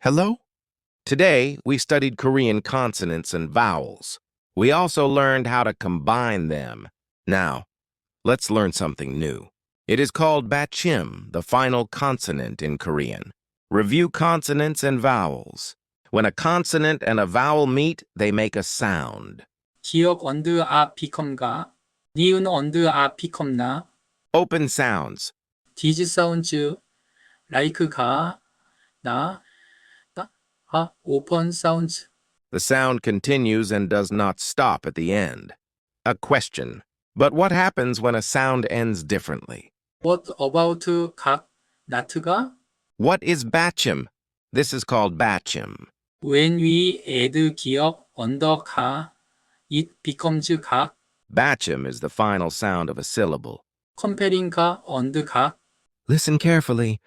Hello? Today, we studied Korean consonants and vowels. We also learned how to combine them. Now, let's learn something new. It is called bachim, the final consonant in Korean. Review consonants and vowels. When a consonant and a vowel meet, they make a sound. 기역 언드 아 비컴가 니은 언드 아 비컴나 Open sounds. 디즈 사운즈 라이크 가나 오픈 사운즈 The sound continues and does not stop at the end. A question. But what happens when a sound ends differently? What about 각 나트가 What is bachim? This is called bachim. When we add 기역 언더 가 it becomes 각 Bachim is the final sound of a syllable. comparing 가 언드 Listen carefully.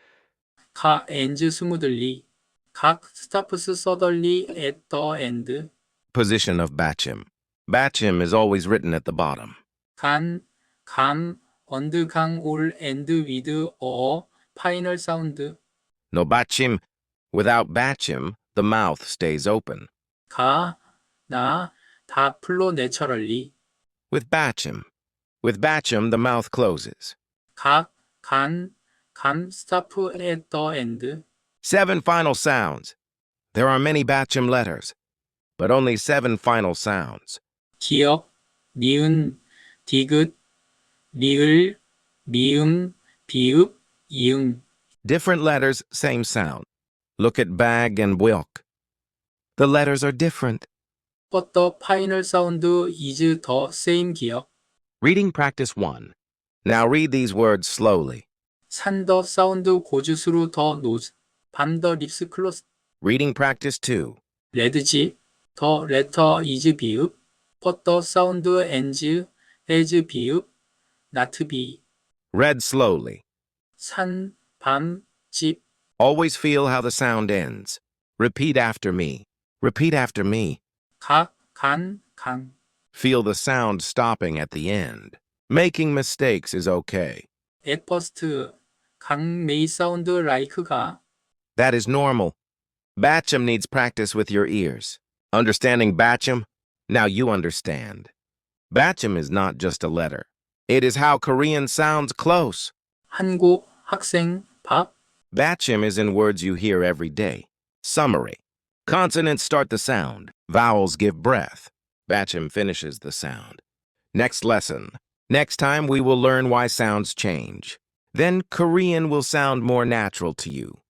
가 ends smoothly 각 stops suddenly at the end Position of bachim. Bachim is always written at the bottom. 감 언드 강 all end with a final sound No bachim. Without bachim, the mouth stays open. 가, 나, 다 flow naturally. With bachim, the mouth closes. 각, 감 stop at the end. 7 final sounds. There are many bachim letters, but only 7 final sounds. 기역, 니은, 디귿, 리을, 미음, 비읍, 이응. Different letters, same sound. Look at bag and wilk. The letters are different. But the final sound is the same 기역. Reading practice 1. Now read these words slowly. 산 the sound goes through the nose. 밤 the lips close. Reading practice 2. red 집, the letter is 비읍. But the sound ends as 비읍, not 비. Read slowly. 산, 밤, 집. Always feel how the sound ends. Repeat after me. Repeat after me. 각, 간, 강. Feel the sound stopping at the end. Making mistakes is okay. At first, 강 may sound like 가. That is normal. Bachim needs practice with your ears. Understanding bachim? Now you understand. Bachim is not just a letter. It is how Korean sounds close. 한국, 학생, 밥. Bachim is in words you hear every day. Summary. Consonants start the sound. Vowels give breath. Bachim finishes the sound. Next lesson. Next time we will learn why sounds change. Then Korean will sound more natural to you.